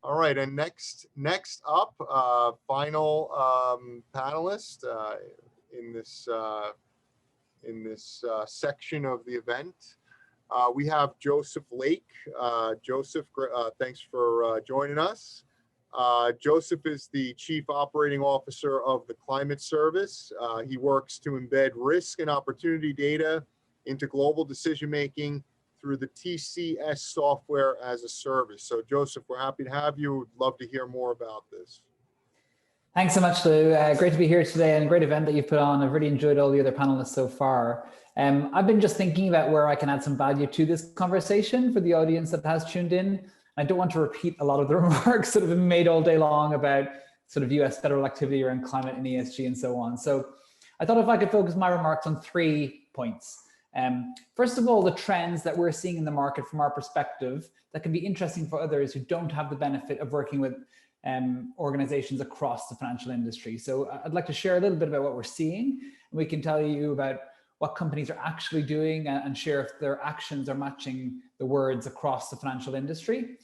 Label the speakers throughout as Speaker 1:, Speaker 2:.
Speaker 1: All right, and next up, final panelist in this section of the event. We have Joseph Lake. Joseph, thanks for joining us. Joseph is the Chief Operating Officer of the Climate Service. He works to embed risk and opportunity data into global decision-making through the TCS software as a service. So Joseph, we're happy to have you. Would love to hear more about this.
Speaker 2: Thanks so much, Lou. Great to be here today, and a great event that you've put on. I've really enjoyed all the other panelists so far. I've been just thinking about where I can add some value to this conversation for the audience that has tuned in. I don't want to repeat a lot of the remarks that have been made all day long about sort of US federal activity around climate and ESG and so on. So I thought if I could focus my remarks on 3 points. First of all, the trends that we're seeing in the market from our perspective that can be interesting for others who don't have the benefit of working with organizations across the financial industry. So I'd like to share a little bit about what we're seeing, and we can tell you about what companies are actually doing and share if their actions are matching the words across the financial industry.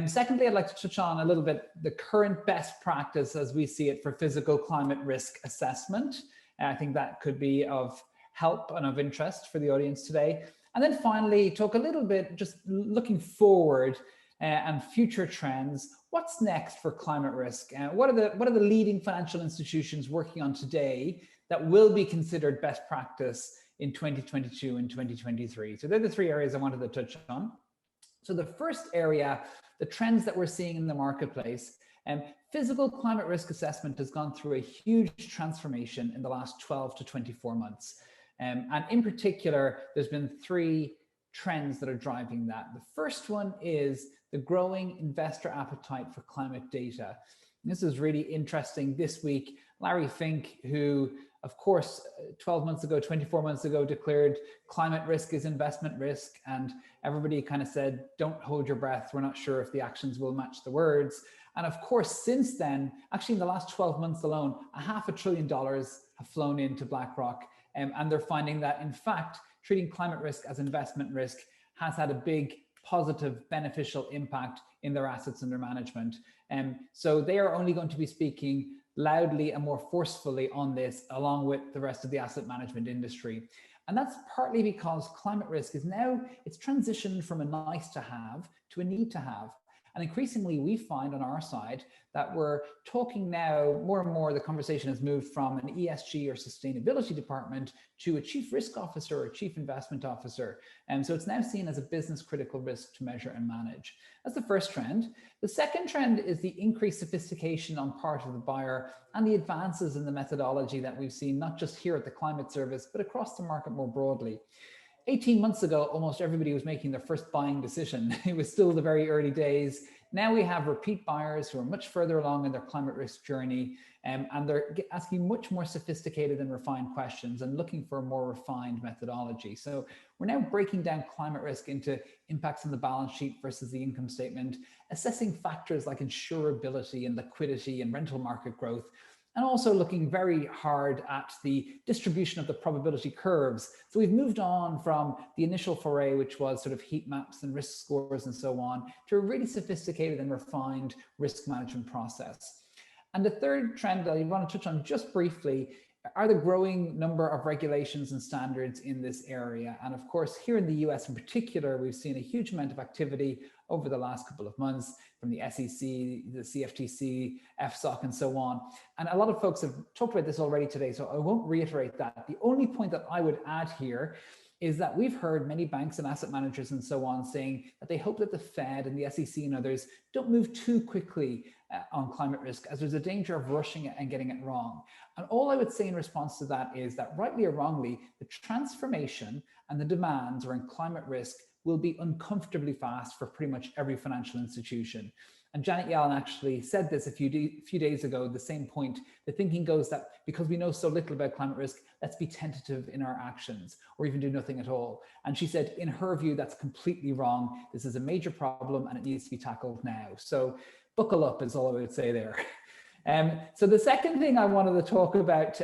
Speaker 2: Secondly, I'd like to touch on a little bit the current best practice as we see it for physical climate risk assessment. I think that could be of help and of interest for the audience today. And then finally, talk a little bit just looking forward and future trends. What's next for climate risk? What are the leading financial institutions working on today that will be considered best practice in 2022 and 2023? So they're the 3 areas I wanted to touch on. So the first area, the trends that we're seeing in the marketplace, physical climate risk assessment has gone through a huge transformation in the last 12 to 24 months. And in particular, there's been 3 trends that are driving that. The first one is the growing investor appetite for climate data. And this is really interesting. This week, Larry Fink, who of course 12 months ago, 24 months ago, declared climate risk is investment risk, and everybody kind of said, don't hold your breath, we're not sure if the actions will match the words. And of course, since then, actually in the last 12 months alone, $500 billion have flown into BlackRock, and they're finding that in fact, treating climate risk as investment risk has had a big positive beneficial impact in their assets under management. So they are only going to be speaking loudly and more forcefully on this, along with the rest of the asset management industry. And that's partly because climate risk is now, it's transitioned from a nice to have to a need to have. And increasingly we find on our side that we're talking now, more and more the conversation has moved from an ESG or sustainability department to a chief risk officer or chief investment officer. And so it's now seen as a business critical risk to measure and manage. That's the first trend. The second trend is the increased sophistication on part of the buyer and the advances in the methodology that we've seen, not just here at the Climate Service, but across the market more broadly. 18 months ago, almost everybody was making their first buying decision. It was still the very early days. Now we have repeat buyers who are much further along in their climate risk journey, and they're asking much more sophisticated and refined questions and looking for a more refined methodology. So we're now breaking down climate risk into impacts on the balance sheet versus the income statement, assessing factors like insurability and liquidity and rental market growth, and also looking very hard at the distribution of the probability curves. So we've moved on from the initial foray, which was sort of heat maps and risk scores and so on, to a really sophisticated and refined risk management process. And the third trend that I want to touch on just briefly are the growing number of regulations and standards in this area. And of course, here in the US in particular, we've seen a huge amount of activity over the last couple of months from the SEC, the CFTC, FSOC, and so on. And a lot of folks have talked about this already today, so I won't reiterate that. The only point that I would add here is that we've heard many banks and asset managers and so on saying that they hope that the Fed and the SEC and others don't move too quickly on climate risk, as there's a danger of rushing it and getting it wrong. And all I would say in response to that is that rightly or wrongly, the transformation and the demands around climate risk will be uncomfortably fast for pretty much every financial institution. And Janet Yellen actually said this a few days ago, the same point. The thinking goes that because we know so little about climate risk, let's be tentative in our actions or even do nothing at all. And she said, in her view, that's completely wrong. This is a major problem and it needs to be tackled now. So buckle up is all I would say there. So the second thing I wanted to talk about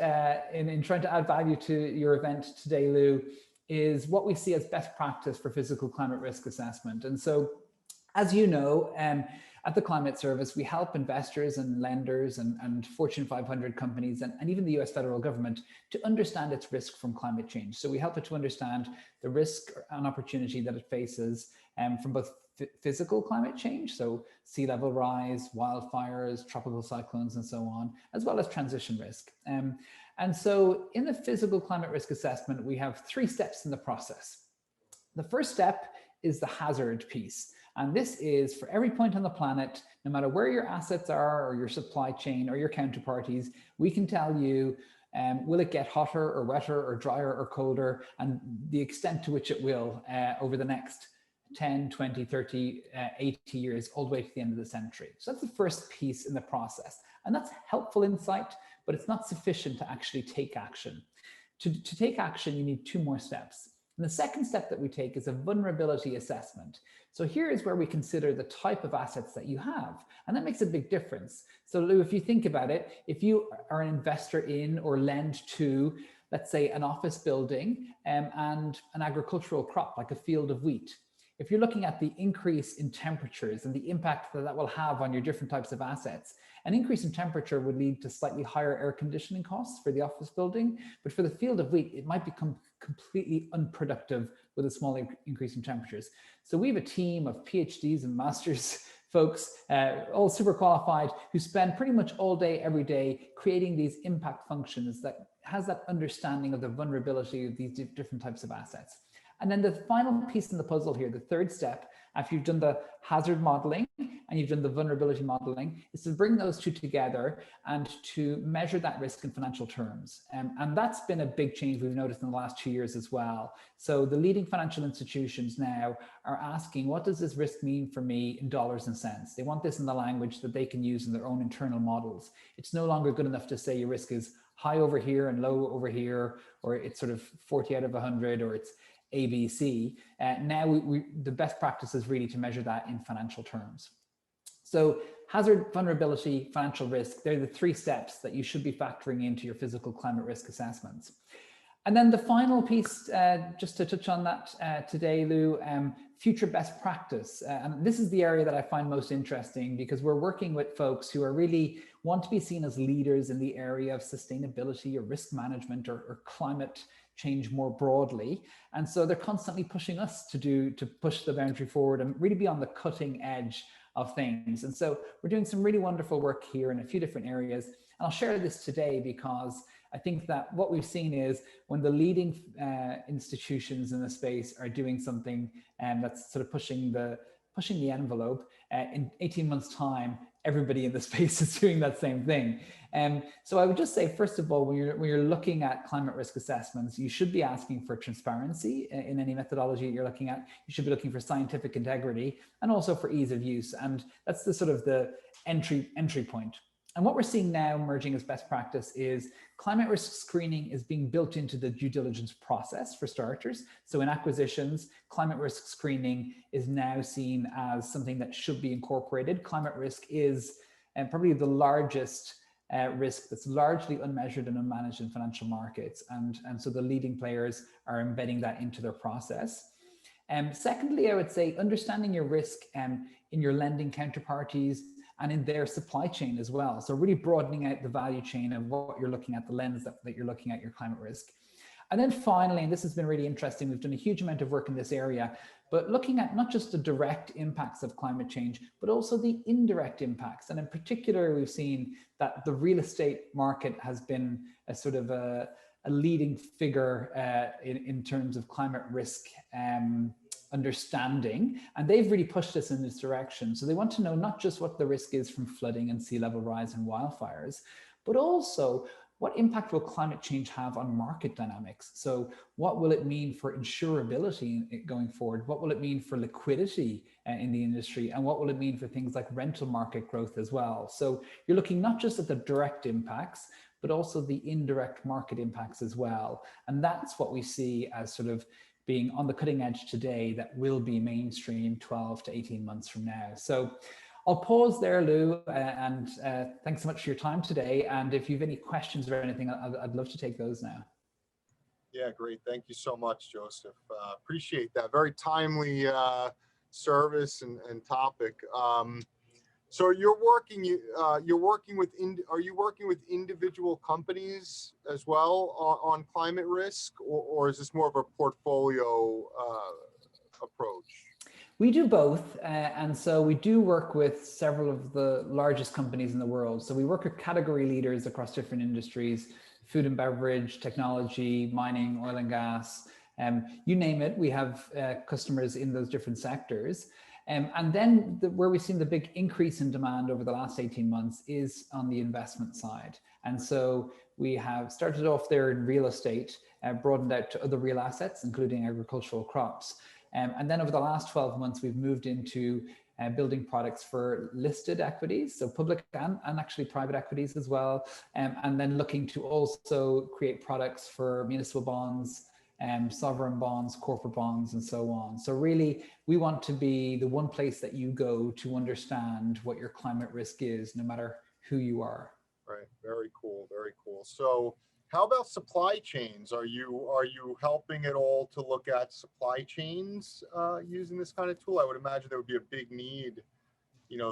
Speaker 2: in trying to add value to your event today, Lou, is what we see as best practice for physical climate risk assessment. And so As you know, at the Climate Service, we help investors and lenders and Fortune 500 companies and even the US federal government to understand its risk from climate change. So we help it to understand the risk and opportunity that it faces from both physical climate change, so sea level rise, wildfires, tropical cyclones, and so on, as well as transition risk. And so in the physical climate risk assessment, we have 3 steps in the process. The first step is the hazard piece. And this is for every point on the planet, no matter where your assets are or your supply chain or your counterparties, we can tell you, will it get hotter or wetter or drier or colder, and the extent to which it will over the next 10, 20, 30, 80 years, all the way to the end of the century. So that's the first piece in the process. And that's helpful insight, but it's not sufficient to actually take action. To take action, you need 2 more steps. And the second step that we take is a vulnerability assessment. So here is where we consider the type of assets that you have, and that makes a big difference. So Lou, if you think about it, if you are an investor in or lend to, let's say, an office building and an agricultural crop like a field of wheat, if you're looking at the increase in temperatures and the impact that that will have on your different types of assets, an increase in temperature would lead to slightly higher air conditioning costs for the office building, but for the field of wheat, it might become completely unproductive with a small increase in temperatures. So we have a team of PhDs and master's folks, all super qualified, who spend pretty much all day, every day, creating these impact functions that has that understanding of the vulnerability of these different types of assets. And then the final piece in the puzzle here, the third step, after you've done the hazard modeling and you've done the vulnerability modeling, is to bring those 2 together and to measure that risk in financial terms. And that's been a big change we've noticed in the last 2 years as well. So the leading financial institutions now are asking, what does this risk mean for me in dollars and cents? They want this in the language that they can use in their own internal models. It's no longer good enough to say your risk is high over here and low over here, or it's sort of 40 out of 100, or it's ABC. Now the best practice is really to measure that in financial terms. So hazard, vulnerability, financial risk, they're the 3 steps that you should be factoring into your physical climate risk assessments. And then the final piece, just to touch on that today, Lou, future best practice. And this is the area that I find most interesting, because we're working with folks who are really want to be seen as leaders in the area of sustainability or risk management or climate change more broadly. And so they're constantly pushing us to push the boundary forward and really be on the cutting edge of things. And so we're doing some really wonderful work here in a few different areas. And I'll share this today because I think that what we've seen is when the leading institutions in the space are doing something that's sort of pushing the envelope, in 18 months' time, everybody in the space is doing that same thing. So I would just say, first of all, when you're looking at climate risk assessments, you should be asking for transparency in any methodology you're looking at. You should be looking for scientific integrity and also for ease of use. And that's the sort of the entry point. And what we're seeing now emerging as best practice is climate risk screening is being built into the due diligence process for starters. So in acquisitions, climate risk screening is now seen as something that should be incorporated. Climate risk is probably the largest risk that's largely unmeasured and unmanaged in financial markets. And so the leading players are embedding that into their process. Secondly, I would say understanding your risk in your lending counterparties and in their supply chain as well. So really broadening out the value chain of what you're looking at, the lens that you're looking at your climate risk. And then finally, and this has been really interesting, we've done a huge amount of work in this area, but looking at not just the direct impacts of climate change, but also the indirect impacts. And in particular, we've seen that the real estate market has been a sort of a leading figure in terms of climate risk understanding, and they've really pushed us in this direction. So they want to know not just what the risk is from flooding and sea level rise and wildfires, but also what impact will climate change have on market dynamics? So what will it mean for insurability going forward? What will it mean for liquidity in the industry? And what will it mean for things like rental market growth as well? So you're looking not just at the direct impacts, but also the indirect market impacts as well. And that's what we see as sort of being on the cutting edge today that will be mainstream 12 to 18 months from now. So I'll pause there, Lou, and thanks so much for your time today. And if you have any questions or anything, I'd love to take those now.
Speaker 1: Yeah, great. Thank you so much, Joseph. Appreciate that. Very timely service and topic. So you're working with are you working with individual companies as well on climate risk, or is this more of a portfolio approach?
Speaker 2: We do both, and so we do work with several of the largest companies in the world. So we work with category leaders across different industries: food and beverage, technology, mining, oil and gas, you name it. We have customers in those different sectors. And then where we've seen the big increase in demand over the last 18 months is on the investment side. And so we have started off there in real estate, broadened out to other real assets, including agricultural crops. And then over the last 12 months, we've moved into building products for listed equities, so public and actually private equities as well. And then looking to also create products for municipal bonds, sovereign bonds, corporate bonds, and so on. So really, we want to be the one place that you go to understand what your climate risk is, no matter who you are.
Speaker 1: Right. Very cool. Very cool. So how about supply chains? Are you helping at all to look at supply chains using this kind of tool? I would imagine there would be a big need,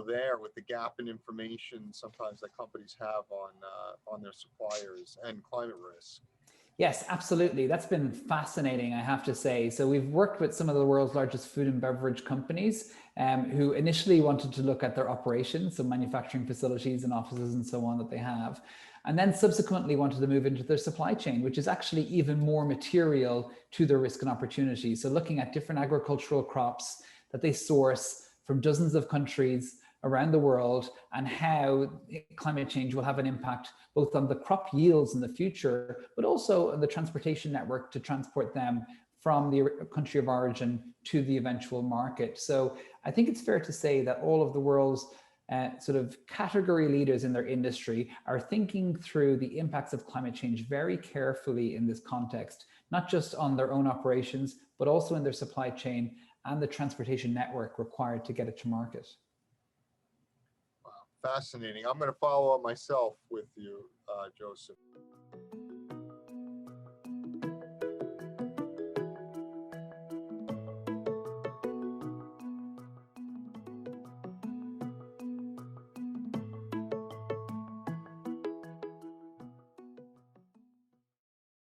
Speaker 1: there with the gap in information sometimes that companies have on their suppliers and climate risk.
Speaker 2: Yes, absolutely. That's been fascinating, I have to say. So we've worked with some of the world's largest food and beverage companies who initially wanted to look at their operations, so manufacturing facilities and offices and so on that they have, and then subsequently wanted to move into their supply chain, which is actually even more material to their risk and opportunity. So looking at different agricultural crops that they source from dozens of countries around the world, and how climate change will have an impact both on the crop yields in the future, but also on the transportation network to transport them from the country of origin to the eventual market. So I think it's fair to say that all of the world's sort of category leaders in their industry are thinking through the impacts of climate change very carefully in this context, not just on their own operations, but also in their supply chain and the transportation network required to get it to market.
Speaker 1: Fascinating. I'm going to follow up myself with you, Joseph.